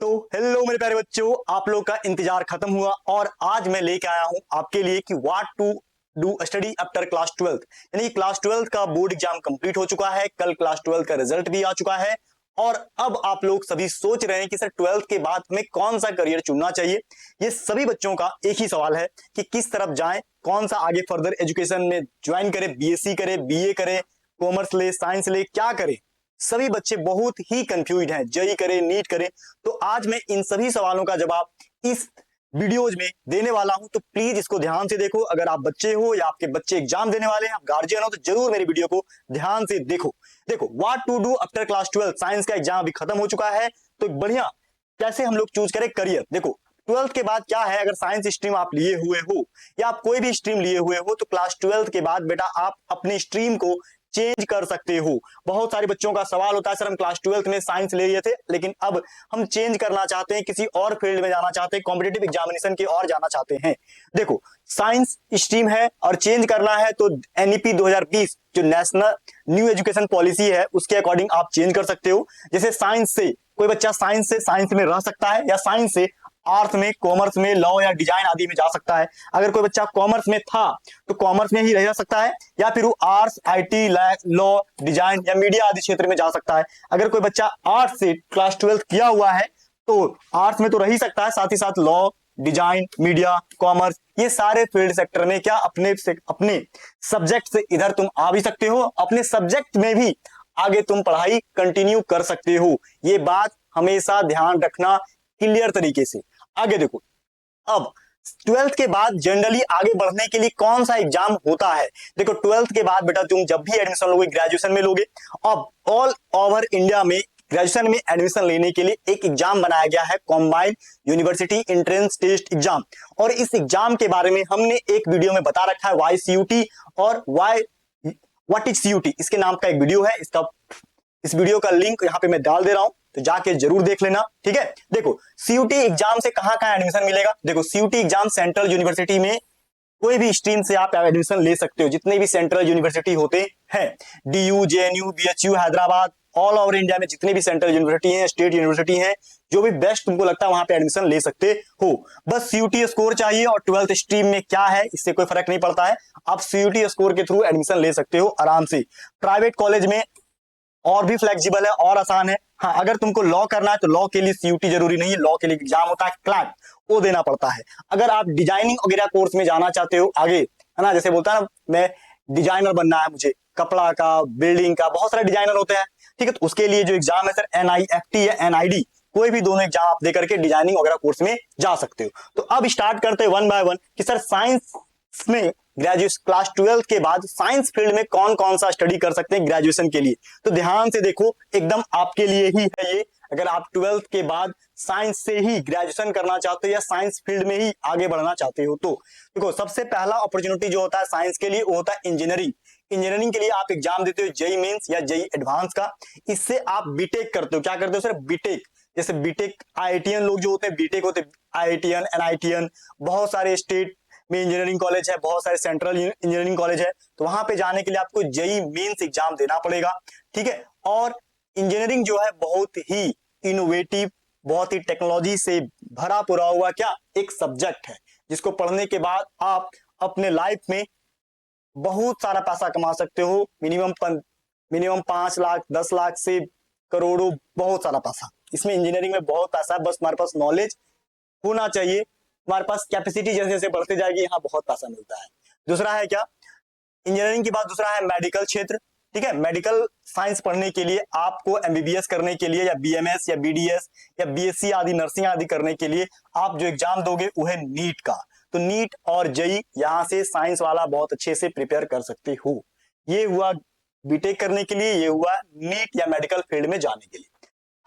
तो हेलो मेरे प्यारे बच्चों, आप लोग का इंतजार खत्म हुआ और आज मैं लेके आया हूं आपके लिए कि what to do study after class 12। यानी क्लास 12 का बोर्ड एग्जाम कंप्लीट हो चुका है, कल क्लास 12 का रिजल्ट भी आ चुका है और अब आप लोग सभी सोच रहे हैं कि सर 12th के बाद हमें कौन सा करियर चुनना चाहिए। ये सभी बच्चों का एक ही सवाल है कि किस तरफ जाएं, कौन सा आगे फर्दर एजुकेशन में ज्वाइन करें, बीएससी करे, बीए करे, कॉमर्स ले, साइंस ले, क्या करें। सभी बच्चे बहुत ही कंफ्यूज हैं, जेई करे, नीट करे। तो आज मैं इन सभी सवालों का जवाब इस वीडियोज में देने वाला हूं, तो प्लीज इसको ध्यान से देखो। अगर आप बच्चे हो या आपके बच्चे एग्जाम देने वाले हैं, आप गार्जियन हो, तो जरूर मेरी वीडियो को ध्यान से देखो। देखो what to do after class 12, science का एग्जाम अभी खत्म हो चुका है, तो बढ़िया कैसे हम लोग चूज करें करियर। देखो 12th के बाद क्या है, अगर साइंस स्ट्रीम आप लिए हुए हो या आप कोई भी स्ट्रीम लिए हुए हो, तो क्लास 12th के बाद बेटा आप अपनी स्ट्रीम को चेंज कर सकते हो। बहुत सारे बच्चों का सवाल होता है, सर हम क्लास 12th में साइंस ले लिए थे लेकिन अब हम चेंज करना चाहते हैं, किसी और फील्ड में जाना चाहते हैं, कॉम्पिटिटिव एग्जामिनेशन की ओर जाना चाहते हैं। देखो साइंस स्ट्रीम है और चेंज करना है तो एनईपी 2020 जो नेशनल न्यू एजुकेशन पॉलिसी है उसके अकॉर्डिंग आप चेंज कर सकते हो। जैसे साइंस से कोई बच्चा साइंस से साइंस में रह सकता है या साइंस से आर्ट्स में, कॉमर्स में, लॉ या डिजाइन आदि में जा सकता है। अगर कोई बच्चा कॉमर्स में था तो कॉमर्स में ही रह सकता है या फिर वो आर्ट्स, आईटी, लॉ, डिजाइन या मीडिया आदि क्षेत्र में जा सकता है। अगर कोई बच्चा आर्ट्स से क्लास 12 किया हुआ है तो आर्ट्स में तो रह ही सकता है, साथ ही साथ लॉ, डिजाइन, मीडिया, कॉमर्स, ये सारे फील्ड सेक्टर में क्या अपने सब्जेक्ट से इधर तुम आ भी सकते हो, अपने सब्जेक्ट में भी आगे तुम पढ़ाई कंटिन्यू कर सकते हो। ये बात हमेशा ध्यान रखना क्लियर तरीके से। आगे देखो, अब 12th के बाद जनरली आगे बढ़ने के लिए कौन सा एग्जाम होता है। देखो 12th के बाद बेटा तुम जब भी एडमिशन लोगे, ग्रेजुएशन में लोगे, अब ऑल ओवर इंडिया में ग्रेजुएशन में एडमिशन लेने के लिए एक एग्जाम बनाया गया है, combined university entrance test exam. और इस एग्जाम के बारे में हमने एक वीडियो में बता रखा है, वाई सीयूटी और वाई व्हाट इज सीयूटी, इसके नाम का एक वीडियो है। इस वीडियो का लिंक यहाँ पे मैं डाल दे रहा हूं, तो जाके जरूर देख लेना, ठीक है। देखो सीयूटी एग्जाम से कहां कहां एडमिशन मिलेगा। देखो सीयूटी एग्जाम सेंट्रल यूनिवर्सिटी में कोई भी स्ट्रीम से आप एडमिशन ले सकते हो, जितने भी सेंट्रल यूनिवर्सिटी होते हैं, DU, JNU, BHU, Hyderabad, all over India में जितने भी सेंट्रल यूनिवर्सिटी हैं, स्टेट यूनिवर्सिटी हैं, जो भी बेस्ट तुमको लगता है वहां पे एडमिशन ले सकते हो। बस सीयूटी स्कोर चाहिए और 12th स्ट्रीम में क्या है इससे कोई फर्क नहीं पड़ता है, आप सीयूटी स्कोर के थ्रू एडमिशन ले सकते हो आराम से। प्राइवेट कॉलेज में और भी फ्लेक्सिबल है और आसान है। हाँ, अगर तुमको लॉ करना है तो लॉ के लिए सीयूटी जरूरी नहीं है, लॉ के लिए एग्जाम होता है क्लैट, वो देना पड़ता है। अगर आप डिजाइनिंग वगैरह कोर्स में जाना चाहते हो आगे, है ना, जैसे बोलता है ना मैं डिजाइनर बनना है, मुझे कपड़ा का, बिल्डिंग का, बहुत सारे डिजाइनर होते हैं, ठीक है, तो उसके लिए जो एग्जाम है सर NIFT या NID, कोई भी दोनों एग्जाम आप दे करके डिजाइनिंग वगैरह कोर्स में जा सकते हो। तो अब स्टार्ट करते हैं वन बाय वन कि सर साइंस में ग्रेजुएशन क्लास 12 के बाद साइंस फील्ड में कौन कौन सा स्टडी कर सकते हैं ग्रेजुएशन के लिए। तो ध्यान से देखो, एकदम आपके लिए ही है ये। अगर आप 12th के बाद साइंस से ही ग्रेजुएशन करना चाहते हो या साइंस फील्ड में ही आगे बढ़ना चाहते हो, तो देखो सबसे पहला अपॉर्चुनिटी जो होता है साइंस के लिए वो होता है इंजीनियरिंग। इंजीनियरिंग के लिए आप एग्जाम देते हो जेई मेंस या जेई एडवांस का, इससे आप बीटेक करते हो। क्या करते हो सर, बीटेक। जैसे बीटेक आईआईटीएन लोग जो होते हैं बीटेक होते हैं, आईआईटीएन, एनआईटीएन, बहुत सारे स्टेट में इंजीनियरिंग कॉलेज है, बहुत सारे सेंट्रल इंजीनियरिंग कॉलेज है, तो वहां पे जाने के लिए आपको जेई मेंस एग्जाम देना पड़ेगा, ठीक है। और इंजीनियरिंग जो है बहुत ही इनोवेटिव, बहुत ही टेक्नोलॉजी से भरा पूरा हुआ क्या एक सब्जेक्ट है, जिसको पढ़ने के बाद आप अपने लाइफ में बहुत सारा पैसा कमा सकते हो। मिनिमम 5 लाख, 10 लाख से करोड़ों, बहुत सारा पैसा इसमें, इंजीनियरिंग में बहुत पैसा है। बस हमारे पास नॉलेज होना चाहिए, हमारे पास कैपेसिटी जैसे जैसे बढ़ते जाएगी, यहाँ बहुत पैसा मिलता है। दूसरा है क्या, इंजीनियरिंग के बाद दूसरा है मेडिकल क्षेत्र, ठीक है। मेडिकल साइंस पढ़ने के लिए आपको एमबीबीएस करने के लिए या बीएमएस या बीडीएस या बीएससी आदि, नर्सिंग आदि करने के लिए आप जो एग्जाम दोगे वो है नीट का। तो नीट और जेई, यहाँ से साइंस वाला बहुत अच्छे से प्रिपेयर कर सकते हो। ये हुआ बीटेक करने के लिए, ये हुआ नीट या मेडिकल फील्ड में जाने के लिए।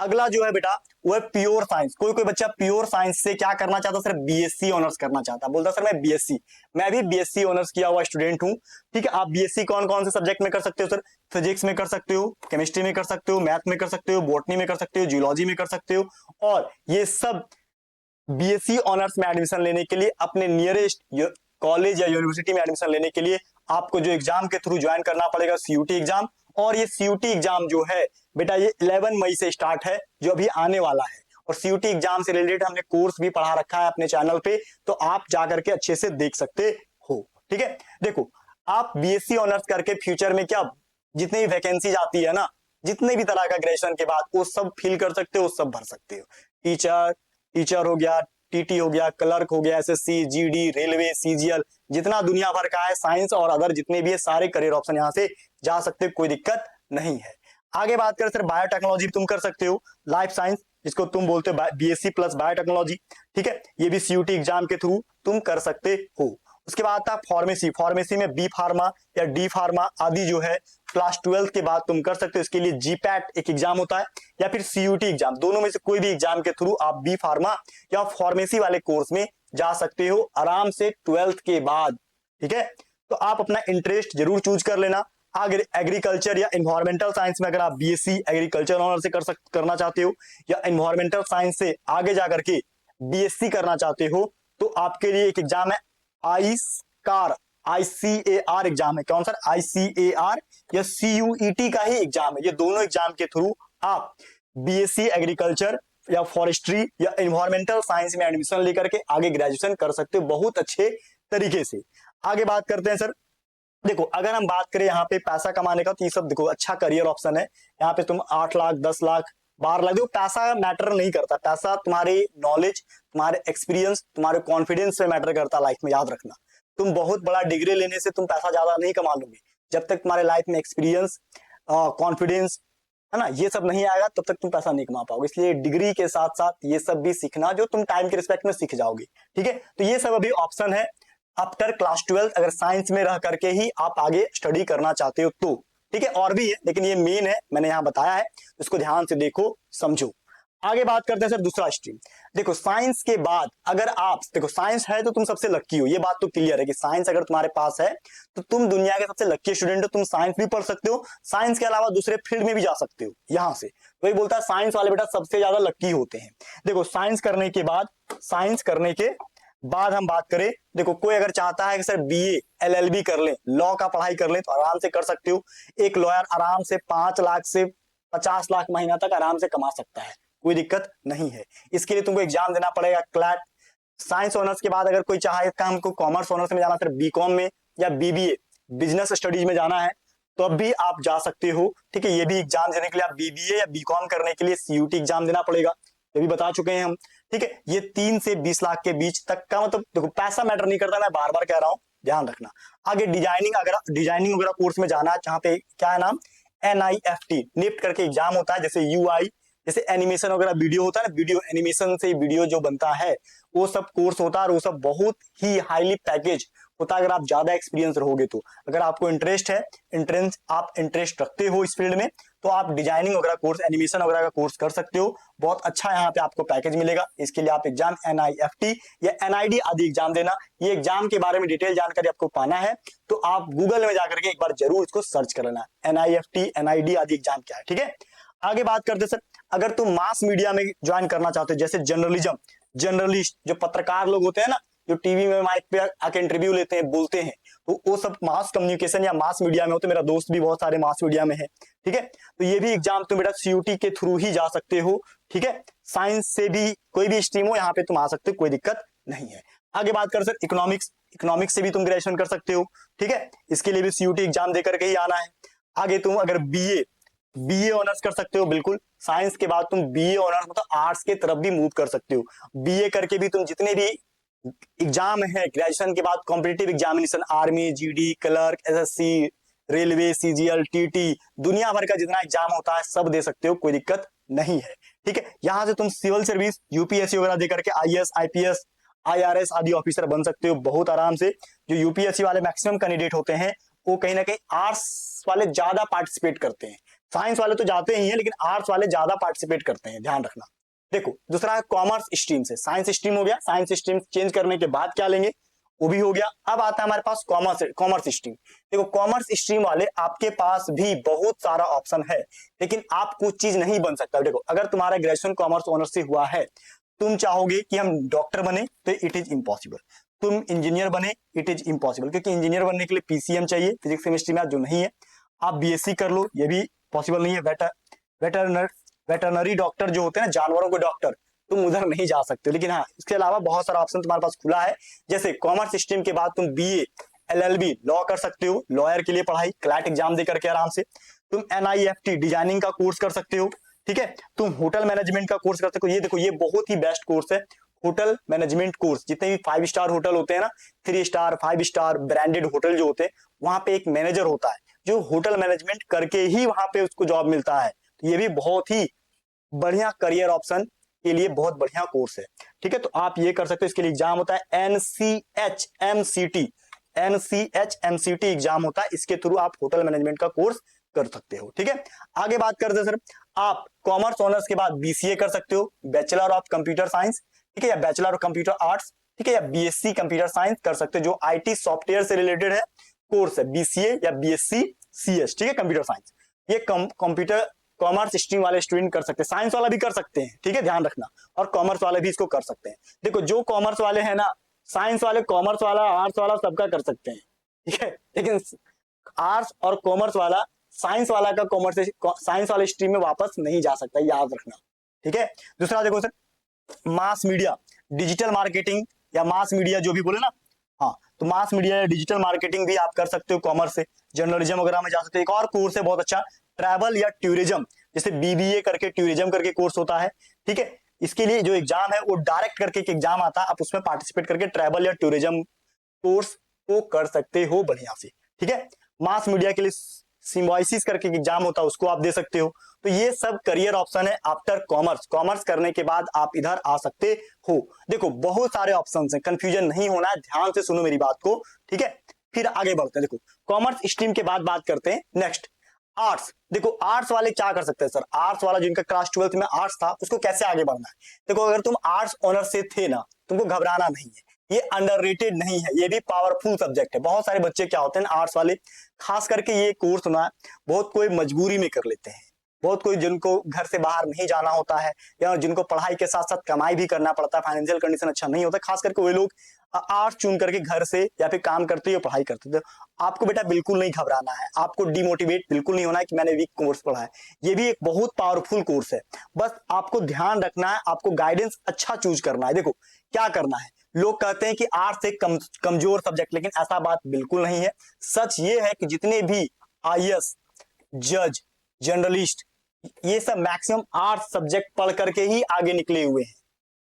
अगला जो है बेटा वो है प्योर साइंस। कोई कोई बच्चा प्योर साइंस से क्या करना चाहता, सर बीएससी ऑनर्स करना चाहता, बोलता सर मैं बीएससी, मैं भी बीएससी ऑनर्स किया हुआ स्टूडेंट हूं, ठीक है। आप बीएससी कौन कौन से सब्जेक्ट में कर सकते हो सर, फिजिक्स में कर सकते हो, केमिस्ट्री में कर सकते हो, मैथ में कर सकते हो, बॉटनी में कर सकते हो, जियोलॉजी में कर सकते हो। और ये सब बीएससी ऑनर्स में एडमिशन लेने के लिए अपने नियरेस्ट कॉलेज या यूनिवर्सिटी में एडमिशन लेने के लिए आपको जो एग्जाम के थ्रू ज्वाइन करना पड़ेगा सीयूटी एग्जाम। और ये सीयूटी एग्जाम जो है बेटा ये 11 मई से स्टार्ट है, जो अभी आने वाला है, और सीयूटी एग्जाम से रिलेटेड हमने कोर्स भी पढ़ा रखा है अपने चैनल पे, तो आप जाकर के अच्छे से देख सकते हो। ठीक है, देखो आप बीएससी ऑनर्स करके फ्यूचर में क्या जितनी वैकेंसी आती है ना, जितने भी तरह का ग्रेजुएशन के बाद वो सब फिल कर सकते हो, सब भर सकते हो। टीचर हो गया, टीटी हो गया, क्लर्क हो गया, एसएससी, जीडी, रेलवे, सीजीएल, जितना दुनिया भर का है साइंस और अदर जितने भी है सारे करियर ऑप्शन यहाँ से जा सकते हो, कोई दिक्कत नहीं है। आगे बात करें सर, बायोटेक्नोलॉजी तुम कर सकते हो, लाइफ साइंस जिसको तुम बोलते हो बीएससी प्लस बायोटेक्नोलॉजी। ठीक है, ये भी सीयूटी एग्जाम के थ्रू तुम कर सकते हो। उसके बाद आता है फार्मेसी, फार्मेसी में बी फार्मा या डी फार्मा आदि जो है क्लास 12 के बाद तुम कर सकते हो। इसके लिए जीपैट एक एग्जाम होता है या फिर सीयूटी एग्जाम, दोनों में से कोई भी एग्जाम के थ्रू आप बी फार्मा या फार्मेसी वाले कोर्स में जा सकते हो आराम से 12th के बाद। ठीक है, तो आप अपना इंटरेस्ट जरूर चूज कर लेना। आगे एग्रीकल्चर या इन्वायरमेंटल साइंस में अगर आप बीएससी एग्रीकल्चर ऑनर से करना चाहते हो या इन्वायरमेंटल साइंस से आगे जाकर के बीएससी करना चाहते हो, तो आपके लिए एक एग्जाम है ICAR एग्जाम है। कौन सा? ICAR या CUET का ही एग्जाम है। ये दोनों एग्जाम के थ्रू आप बीएससी एग्रीकल्चर या फॉरेस्ट्री या इन्वायरमेंटल साइंस में एडमिशन लेकर के आगे ग्रेजुएशन कर सकते हो बहुत अच्छे तरीके से। आगे बात करते हैं सर, देखो अगर हम बात करें यहाँ पे पैसा कमाने का, तो ये सब देखो अच्छा करियर ऑप्शन है। यहाँ पे तुम 8 लाख, 10 लाख, 12 लाख, देखो पैसा मैटर नहीं करता, पैसा तुम्हारी नॉलेज, तुम्हारे एक्सपीरियंस, तुम्हारे कॉन्फिडेंस पे मैटर करता लाइफ में, याद रखना। तुम बहुत बड़ा डिग्री लेने से तुम पैसा ज्यादा नहीं कमा लोगे, जब तक तुम्हारे लाइफ में एक्सपीरियंस, कॉन्फिडेंस है ना, ये सब नहीं आएगा तब तक तुम पैसा नहीं कमा पाओगे। इसलिए डिग्री के साथ साथ ये सब भी सीखना, जो तुम टाइम के रिस्पेक्ट में सीख जाओगे। ठीक है, तो ये सब अभी ऑप्शन है आफ्टर क्लास 12 अगर साइंस में रह करके ही आप आगे स्टडी करना चाहते हो तो। ठीक है, और भी है लेकिन ये मेन है, मैंने यहाँ बताया है, इसको ध्यान से देखो समझो। आगे बात करते हैं सर दूसरा स्ट्रीम। देखो साइंस के बाद अगर आप, देखो साइंस है तो तुम सबसे लक्की हो, ये बात तो क्लियर है कि साइंस अगर तुम्हारे पास है तो तुम दुनिया के सबसे लक्की स्टूडेंट हो। तुम साइंस भी पढ़ सकते हो, साइंस के अलावा दूसरे फील्ड में भी जा सकते हो। यहाँ से वही बोलता है साइंस वाले बेटा सबसे ज्यादा लक्की होते हैं। देखो साइंस करने के बाद हम बात करें, देखो कोई अगर चाहता है कि सर बीए LLB कर ले, लॉ का पढ़ाई कर ले, तो आराम से कर सकते हो। एक लॉयर आराम से 5 लाख से 50 लाख महीना तक आराम से कमा सकता है, कोई दिक्कत नहीं है। इसके लिए तुमको एग्जाम देना पड़ेगा क्लैट। साइंस ऑनर्स के बाद अगर कोई चाहे का हमको कॉमर्स ऑनर्स में जाना, फिर बीकॉम में या BBA बिजनेस स्टडीज में जाना है, तो अब भी आप जा सकते हो। ठीक है, ये भी एग्जाम देने के लिए आप BBA या बीकॉम करने के लिए CUT एग्जाम देना पड़ेगा, ये भी बता चुके हैं हम। ठीक है, ये 3 से 20 लाख के बीच तक का, मतलब देखो पैसा मैटर नहीं करता, मैं बार बार कह रहा हूं, ध्यान रखना। आगे डिजाइनिंग वगैरह कोर्स में जाना है, जहां पे क्या है नाम, NIFT निफ्ट करके एग्जाम होता है। जैसे UI, जैसे एनिमेशन वगैरह वीडियो होता है ना, वीडियो एनिमेशन से वीडियो जो बनता है वो सब कोर्स होता है, और वो सब बहुत ही हाईली पैकेज होता है अगर आप ज्यादा एक्सपीरियंस रहोगे तो। अगर आपको इंटरेस्ट है, आप इंटरेस्ट रखते हो इस फील्ड में, तो आप डिजाइनिंग वगैरह कोर्स, एनिमेशन वगैरह का कोर्स कर सकते हो, बहुत अच्छा यहाँ पे आपको पैकेज मिलेगा। इसके लिए आप एग्जाम NIFT या NID आदि एग्जाम देना। ये एग्जाम के बारे में डिटेल जानकारी आपको पाना है तो आप गूगल में जाकर के एक बार जरूर इसको सर्च कर लेना, NIFT NID आदि एग्जाम क्या है। ठीक है, आगे बात करते सर, अगर तुम मास मीडिया में ज्वाइन करना चाहते हो, जैसे जर्नलिस्ट जो पत्रकार लोग होते हैं ना, जो टीवी में माइक पे आके इंटरव्यू लेते हैं, बोलते हैं, तो वो सब मास कम्युनिकेशन या मास मीडिया में होते हैं। मेरा दोस्त भी बहुत सारे मास मीडिया में है। ठीक है, तो ये भी एग्जाम तुम बेटा CUT के थ्रू ही जा सकते हो। ठीक है, साइंस से भी कोई भी स्ट्रीम हो यहाँ पे तुम आ सकते हो, कोई दिक्कत नहीं है। आगे बात कर सर इकोनॉमिक्स से भी तुम ग्रेजुएशन कर सकते हो। ठीक है, इसके लिए भी CUT एग्जाम देकर के ही आना है। आगे तुम अगर BA ऑनर्स कर सकते हो, बिल्कुल साइंस के बाद तुम BA ऑनर्स मतलब आर्ट्स के तरफ भी मूव कर सकते हो। BA करके भी तुम जितने भी एग्जाम है ग्रेजुएशन के बाद, competitive examination, army, GD, clerk, SSC, railway, CGL, TT, दुनिया भर का जितना एग्जाम होता है सब दे सकते हो, कोई दिक्कत नहीं है। ठीक है, यहाँ से तुम सिविल सर्विस, UPSC वगैरह दे करके IAS, IPS, IRS आदि ऑफिसर बन सकते हो बहुत आराम से। जो UPSC वाले मैक्सिमम कैंडिडेट होते हैं वो कहीं ना कहीं आर्ट्स वाले ज्यादा पार्टिसिपेट करते हैं, साइंस वाले तो जाते ही हैं लेकिन आर्ट्स वाले ज्यादा पार्टिसिपेट करते हैं, ध्यान रखना। देखो दूसरा है कॉमर्स स्ट्रीम से, साइंस स्ट्रीम हो गया, साइंस स्ट्रीम चेंज करने के बाद क्या लेंगे वो भी हो गया। अब आता है हमारे पास कॉमर्स स्ट्रीम। देखो कॉमर्स स्ट्रीम वाले आपके पास भी बहुत सारा ऑप्शन है, लेकिन आप कुछ चीज नहीं बन सकता। देखो अगर तुम्हारा ग्रेजुएशन कॉमर्स ऑनर्स से हुआ है, तुम चाहोगे कि हम डॉक्टर बने तो इट इज इम्पॉसिबल, तुम इंजीनियर बने इट इज इम्पॉसिबल, क्योंकि इंजीनियर बनने के लिए PCM चाहिए, फिजिक्स केमिस्ट्री में जो नहीं है। आप BSc कर लो, ये भी पॉसिबल नहीं है। वेटरनरी डॉक्टर जो होते हैं ना, जानवरों के डॉक्टर, तुम उधर नहीं जा सकते हो। लेकिन हाँ, इसके अलावा बहुत सारा ऑप्शन तुम्हारे पास खुला है। जैसे कॉमर्स स्ट्रीम के बाद तुम बीए, एलएलबी, लॉ कर सकते हो, लॉयर के लिए पढ़ाई क्लैट एग्जाम दे करके आराम से। तुम एनआईएफटी डिजाइनिंग का कोर्स कर सकते हो, ठीक है। तुम होटल मैनेजमेंट का कोर्स कर सकते हो। ये देखो, ये बहुत ही बेस्ट कोर्स है, होटल मैनेजमेंट कोर्स। जितने भी 5 स्टार होटल होते हैं ना, 3 स्टार 5 स्टार ब्रांडेड होटल जो होते हैं, वहां पे एक मैनेजर होता है जो होटल मैनेजमेंट करके ही वहां पे उसको जॉब मिलता है। तो ये भी बहुत ही बढ़िया करियर ऑप्शन के लिए बहुत बढ़िया कोर्स है, ठीक है। तो आप ये कर सकते हो। इसके लिए एग्जाम होता है एनसीएचएमसीटी, एनसीएचएमसीटी एग्जाम होता है। इसके थ्रू आप होटल मैनेजमेंट का कोर्स कर सकते हो, ठीक है। आगे बात करते हैं सर, आप कॉमर्स ऑनर्स के बाद बीसीए कर सकते हो, बैचलर ऑफ कंप्यूटर साइंस, ठीक है, या बैचलर ऑफ कंप्यूटर आर्ट्स, ठीक है, या बीएससी कंप्यूटर साइंस कर सकते हो, जो आईटी सॉफ्टवेयर से रिलेटेड है कोर्स है, बीसीए या बीएससी सीएस, ठीक है, कंप्यूटर साइंस। ये कंप्यूटर कॉमर्स स्ट्रीम वाले स्टूडेंट कर सकते हैं, साइंस वाला भी कर सकते हैं, ठीक है, ध्यान रखना, और कॉमर्स वाले भी इसको कर सकते हैं। देखो, जो कॉमर्स वाले हैं ना, साइंस वाले, कॉमर्स वाला, आर्ट्स वाला सबका कर सकते हैं, ठीक है, लेकिन आर्ट्स और कॉमर्स वाला साइंस वाला का कॉमर्स साइंस वाले स्ट्रीम में वापस नहीं जा सकता, याद रखना, ठीक है। दूसरा देखो sir, mass media, digital marketing या मास मीडिया जो भी बोले ना, हाँ, तो मास मीडिया या डिजिटल मार्केटिंग भी आप कर सकते हो कॉमर्स से। जर्नलिज्म वगैरह में जा सकते हो। एक और कोर्स है बहुत अच्छा, ट्रैवल या टूरिज्म, जैसे बीबीए करके टूरिज्म करके कोर्स होता है, ठीक है। इसके लिए जो एग्जाम है वो डायरेक्ट करके एक एग्जाम आता है, आप उसमें पार्टिसिपेट करके ट्रैवल या टूरिज्म कोर्स को कर सकते हो बढ़िया से, ठीक है। मास मीडिया के लिए सिम्बायोसिस करके एग्जाम होता है, उसको आप दे सकते हो। तो ये सब करियर ऑप्शन है आफ्टर कॉमर्स। कॉमर्स करने के बाद आप इधर आ सकते हो। देखो, बहुत सारे ऑप्शंस हैं, कंफ्यूजन नहीं होना है, ध्यान से सुनो मेरी बात को, ठीक है। फिर आगे बढ़ते हैं। देखो, कॉमर्स स्ट्रीम के बाद बात करते हैं नेक्स्ट, आर्ट्स। देखो, आर्ट्स वाले क्या कर सकते हैं सर, आर्ट्स वाला जिनका क्लास 12th में आर्ट्स था, उसको कैसे आगे बढ़ना है। देखो, अगर तुम आर्ट्स ऑनर्स से थे ना, तुमको घबराना नहीं है, ये अंडररेटेड नहीं है, ये भी पावरफुल सब्जेक्ट है। बहुत सारे बच्चे क्या होते हैं आर्ट्स वाले, खास करके ये कोर्स ना बहुत कोई मजबूरी में कर लेते हैं, बहुत कोई जिनको घर से बाहर नहीं जाना होता है, या जिनको पढ़ाई के साथ साथ कमाई भी करना पड़ता है, फाइनेंशियल कंडीशन अच्छा नहीं होता, खास करके वे लोग आर्ट्स चुन करके घर से या फिर काम करते हुए पढ़ाई करते थे। आपको बेटा बिल्कुल नहीं घबराना है, आपको डिमोटिवेट बिल्कुल नहीं होना है कि मैंने वीक कोर्स पढ़ा है। ये भी एक बहुत पावरफुल कोर्स है, बस आपको ध्यान रखना है, आपको गाइडेंस अच्छा चूज करना है। देखो, क्या करना है, लोग कहते हैं कि आर्ट्स एक कमजोर सब्जेक्ट, लेकिन ऐसा बात बिल्कुल नहीं है। सच ये है कि जितने भी आईएएस, जज, जर्नलिस्ट, ये सब मैक्सिमम आर्ट्स सब्जेक्ट पढ़ करके ही आगे निकले हुए हैं।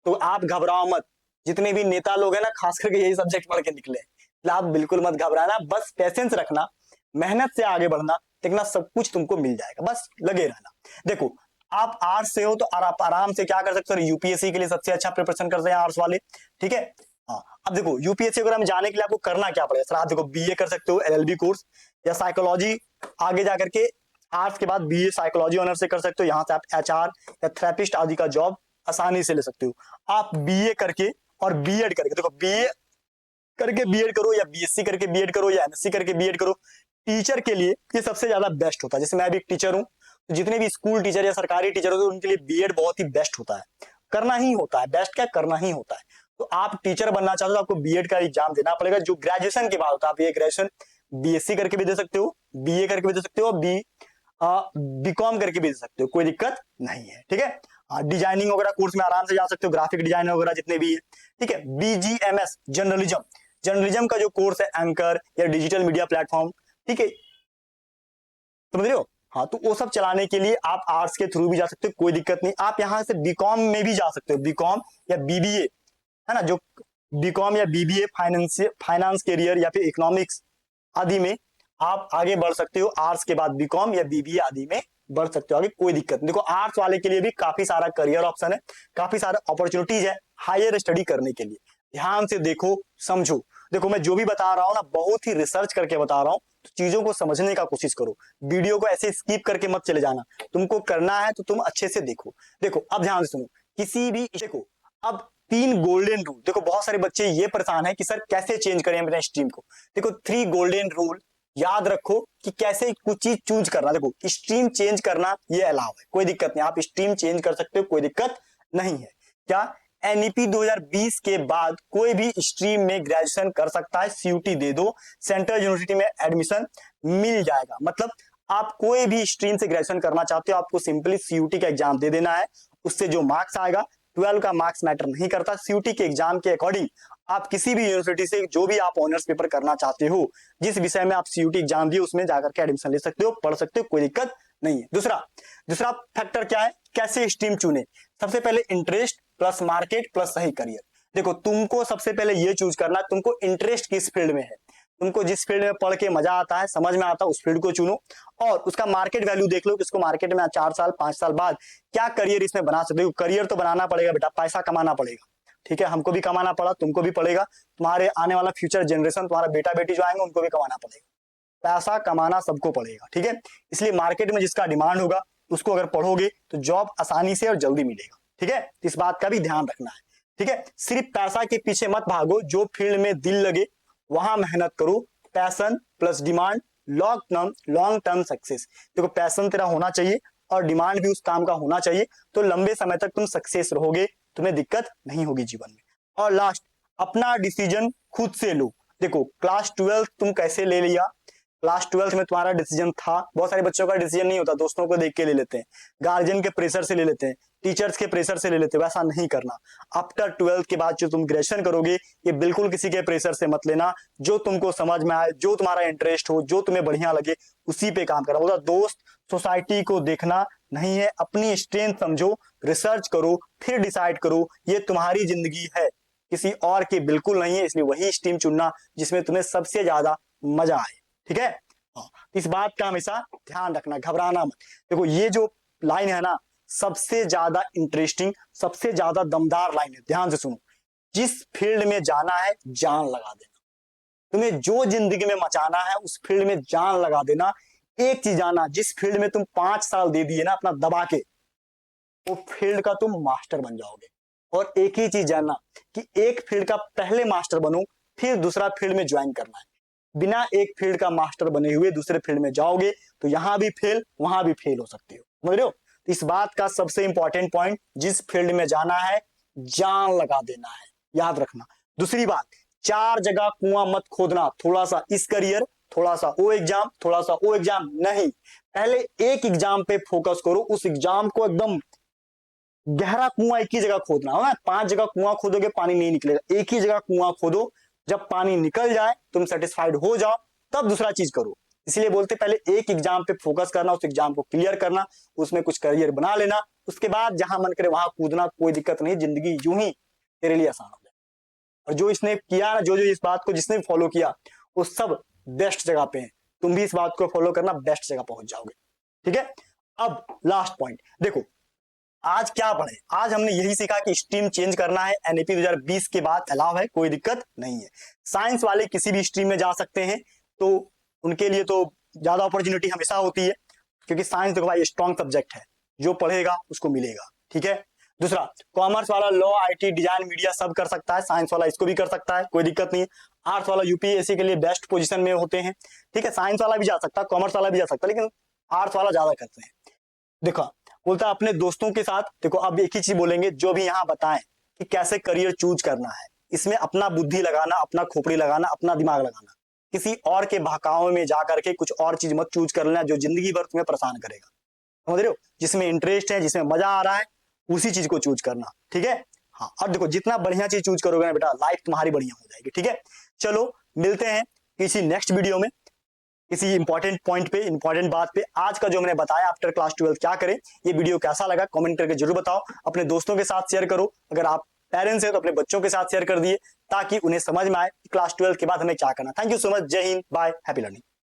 तो आप घबराओ मत, जितने भी नेता लोग हैं ना, खास करके यही सब्जेक्ट पढ़ के निकले, तो आप बिल्कुल मत घबराना, बस पेशेंस रखना, मेहनत से आगे बढ़ना, देखना सब कुछ तुमको मिल जाएगा, बस लगे रहना। देखो, आप आर्ट्स से हो तो आप आराम से क्या कर सकते हो, यूपीएससी के लिए सबसे अच्छा प्रिपरेशन करते हैं आर्ट्स वाले, ठीक है। हाँ, अब देखो, यूपीएससी वगैरह में जाने के लिए आपको करना क्या पड़ेगा सर, आप देखो बीए कर सकते हो, एलएलबी कोर्स, या साइकोलॉजी आगे जाकर के आर्ट्स के बाद बीए साइकोलॉजी ऑनर से कर सकते हो। यहाँ से आप एचआर या थेरेपिस्ट आदि का जॉब आसानी से ले सकते हो। आप बीए करके और बीएड करके, देखो, बीए करके बीएड करो या बीएससी करके बीएड करो या एमएससी करके बीएड करो, टीचर के लिए ये सबसे ज्यादा बेस्ट होता है। जैसे मैं भी एक टीचर हूँ, तो जितने भी स्कूल टीचर या सरकारी टीचर होते हैं उनके लिए बीएड बहुत ही बेस्ट होता है, करना ही होता है, बेस्ट क्या करना ही होता है। तो आप टीचर बनना चाहते हो तो आपको बीएड का एग्जाम देना पड़ेगा, जो ग्रेजुएशन के बाद होता है। आप ये ग्रेजुएशन बीएससी करके भी दे सकते हो, बीए करके भी दे सकते हो, बीकॉम करके भी दे सकते हो, कोई दिक्कत नहीं है, ठीक है। डिजाइनिंग वगैरह कोर्स में आराम से जा सकते हो, ग्राफिक डिजाइन वगैरह जितने भी है, ठीक है। बीजीएमएस जर्नलिज्म, जर्नलिज्म का जो कोर्स है, एंकर या डिजिटल मीडिया प्लेटफॉर्म, ठीक है, समझ रहे हो। हाँ, तो वो सब चलाने के लिए आप आर्ट्स के थ्रू भी जा सकते हो, कोई दिक्कत नहीं। आप यहाँ से बीकॉम में भी जा सकते हो, बीकॉम या बीबीए, है ना, जो बीकॉम या बीबीए फाइनेंस कैरियर या फिर इकोनॉमिक्स आदि में आप आगे बढ़ सकते हो। आर्ट्स के बाद बीकॉम या बीबीए आदि में बढ़ सकते हो आगे, कोई दिक्कत नहीं। देखो, आर्ट्स वाले के लिए भी काफी सारा करियर ऑप्शन है, काफी सारा अपॉर्चुनिटीज है हायर स्टडी करने के लिए। ध्यान से देखो, समझो। देखो, मैं जो भी बता रहा हूँ ना, बहुत ही रिसर्च करके बता रहा हूँ, तो चीजों को समझने का कोशिश करो, वीडियो को ऐसे स्किप करके मत चले जाना। तुमको करना है तो तुम अच्छे से देखो। देखो, अब ध्यान से सुनो, किसी भी, देखो, अब 3 गोल्डन रूल। देखो, बहुत सारे बच्चे ये परेशान है कि सर कैसे चेंज करें अपने स्ट्रीम को। देखो, 3 गोल्डन रूल याद रखो कि कैसे कुछ चीज चूज करना। देखो, स्ट्रीम चेंज करना ये अलाउ है, कोई दिक्कत नहीं, आप स्ट्रीम चेंज कर सकते हो, कोई दिक्कत नहीं है। क्या एनईपी 2020 के बाद कोई भी स्ट्रीम में ग्रेजुएशन कर सकता है, सीयूटी दे दो, सेंट्रल यूनिवर्सिटी में एडमिशन मिल जाएगा। मतलब आप कोई भी स्ट्रीम से ग्रेजुएशन करना चाहते हो, आपको सिंपली सीयूटी का एग्जाम दे देना है, उससे जो मार्क्स आएगा 12 का मार्क्स मैटर नहीं करता। सीयूटी के एग्जाम के अकॉर्डिंग आप किसी भी यूनिवर्सिटी से जो भी आप ऑनर्स पेपर करना चाहते हो, जिस विषय में आप सीयूटी एग्जाम दिए उसमें जाकर के एडमिशन ले सकते हो, पढ़ सकते हो, कोई दिक्कत नहीं है। दूसरा फैक्टर क्या है, कैसे स्ट्रीम चुने। सबसे पहले इंटरेस्ट प्लस मार्केट प्लस सही करियर। देखो तुमको सबसे पहले ये चूज करना है तुमको इंटरेस्ट किस फील्ड में है, तुमको जिस फील्ड में पढ़ के मजा आता है, समझ में आता है, उस फील्ड को चुनो और उसका मार्केट वैल्यू देख लो कि इसको मार्केट में 4 साल 5 साल बाद क्या करियर इसमें बना सकते हो। करियर तो बनाना पड़ेगा बेटा, पैसा कमाना पड़ेगा, ठीक है। हमको भी कमाना पड़ा, तुमको भी पड़ेगा, तुम्हारे आने वाला फ्यूचर जनरेशन, तुम्हारा बेटा बेटी जो आएंगे उनको भी कमाना पड़ेगा, पैसा कमाना सबको पड़ेगा, ठीक है। इसलिए मार्केट में जिसका डिमांड होगा उसको अगर पढ़ोगे तो जॉब आसानी से और जल्दी मिलेगा, ठीक है। इस बात का भी ध्यान रखना है, ठीक है। सिर्फ पैसा के पीछे मत भागो, जो फील्ड में दिल लगे वहां मेहनत करो। Passion plus demand, long term success. देखो पैशन तेरा होना चाहिए और डिमांड भी उस काम का होना चाहिए, तो लंबे समय तक तुम सक्सेस रहोगे, तुम्हें दिक्कत नहीं होगी जीवन में। और लास्ट, अपना डिसीजन खुद से लो। देखो क्लास 12 तुम कैसे ले लिया, क्लास 12 में तुम्हारा डिसीजन था। बहुत सारे बच्चों का डिसीजन नहीं होता, दोस्तों को देख के ले लेते हैं, गार्जियन के प्रेशर से ले लेते हैं, टीचर्स के प्रेशर से ले लेते हैं, वैसा नहीं करना। आफ्टर 12 के बाद जो तुम ग्रेजुएशन करोगे ये बिल्कुल किसी के प्रेशर से मत लेना, जो तुमको समझ में आए, जो तुम्हारा इंटरेस्ट हो, जो तुम्हें बढ़िया लगे उसी पे काम करना। बोला दोस्त सोसाइटी को देखना नहीं है, अपनी स्ट्रेंथ समझो, रिसर्च करो, फिर डिसाइड करो। ये तुम्हारी जिंदगी है, किसी और की बिल्कुल नहीं है। इसलिए वही स्ट्रीम चुनना जिसमें तुम्हें सबसे ज्यादा मजा आए, ठीक है। इस बात का हमेशा ध्यान रखना, घबराना मत। देखो ये जो लाइन है ना सबसे ज्यादा इंटरेस्टिंग, सबसे ज्यादा दमदार लाइन है, ध्यान से सुनो। जिस फील्ड में जाना है जान लगा देना, तुम्हें जो जिंदगी में मचाना है उस फील्ड में जान लगा देना। एक चीज जाना, जिस फील्ड में तुम 5 साल दे दिए ना अपना दबा के, वो फील्ड का तुम मास्टर बन जाओगे। और एक ही चीज जानना कि एक फील्ड का पहले मास्टर बनो, फिर दूसरा फील्ड में ज्वाइन करना है। बिना एक फील्ड का मास्टर बने हुए दूसरे फील्ड में जाओगे तो यहां भी फेल वहां भी फेल हो सकते हो, समझ रहे हो। इस बात का सबसे इंपॉर्टेंट पॉइंट, जिस फील्ड में जाना है जान लगा देना है, याद रखना। दूसरी बात, 4 जगह कुआं मत खोदना, थोड़ा सा इस करियर, थोड़ा सा वो एग्जाम, थोड़ा सा वो एग्जाम, नहीं। पहले एक एग्जाम पे फोकस करो, उस एग्जाम को एकदम गहरा कुआं एक ही जगह खोदना हो ना। 5 जगह कुआं खोदोगे पानी नहीं निकलेगा, एक ही जगह कुआं खोदो, जब पानी निकल जाए तुम सेटिस्फाइड हो जाओ तब दूसरा चीज करो। इसलिए बोलते पहले एक एग्जाम पे फोकस करना, उस एग्जाम को क्लियर करना, उसमें कुछ करियर बना लेना, उसके बाद जहां मन करे वहां कूदना, कोई दिक्कत नहीं, जिंदगी यूं ही तेरे लिए आसान हो जाए। और जो इसने किया ना, जो इस बात को जिसने फॉलो किया वो सब बेस्ट जगह पे है, तुम भी इस बात को फॉलो करना, बेस्ट जगह पहुंच जाओगे, ठीक है। अब लास्ट पॉइंट देखो, आज क्या पढ़े, आज हमने यही सीखा कि स्ट्रीम चेंज करना है, एनईपी 2020 के बाद अलाव है, कोई दिक्कत नहीं है। साइंस वाले किसी भी स्ट्रीम में जा सकते हैं, तो उनके लिए तो ज्यादा अपॉर्चुनिटी हमेशा होती है, क्योंकि साइंस देखो भाई स्ट्रॉन्ग सब्जेक्ट है, जो पढ़ेगा उसको मिलेगा, ठीक है। दूसरा, कॉमर्स वाला लॉ, आईटी, डिजाइन, मीडिया सब कर सकता है, साइंस वाला इसको भी कर सकता है, कोई दिक्कत नहीं है। आर्ट्स वाला यूपीएससी के लिए बेस्ट पोजीशन में होते हैं, ठीक है। साइंस वाला भी जा सकता है, कॉमर्स वाला भी जा सकता है, लेकिन आर्ट्स वाला ज्यादा करते हैं। देखो बोलता है अपने दोस्तों के साथ, देखो अब एक ही चीज बोलेंगे जो भी यहाँ बताएं कि कैसे करियर चूज करना है, इसमें अपना बुद्धि लगाना, अपना खोपड़ी लगाना, अपना दिमाग लगाना, किसी और के बहकावे में जाकर के कुछ और चीज मत चूज कर लेना जो जिंदगी भर तुम्हें परेशान करेगा, समझ रहे हो। जिसमें इंटरेस्ट है, जिसमें मजा आ रहा है, उसी चीज को चूज करना, ठीक है। हाँ, और देखो जितना बढ़िया चीज चूज करोगे ना बेटा, लाइफ तुम्हारी बढ़िया हो जाएगी, ठीक है। चलो मिलते हैं किसी नेक्स्ट वीडियो में, किसी इंपॉर्टेंट पॉइंट पे, इंपॉर्टेंट बात पे। आज का जो मैंने बताया आफ्टर क्लास 12 क्या करें, ये वीडियो कैसा लगा कमेंट करके जरूर बताओ। अपने दोस्तों के साथ शेयर करो, अगर आप पेरेंट्स हैं तो अपने बच्चों के साथ शेयर कर दिए, ताकि उन्हें समझ में आए कि क्लास 12 के बाद हमें क्या करना। थैंक यू सो मच, जय हिंद, बाय, हैप्पी लर्निंग।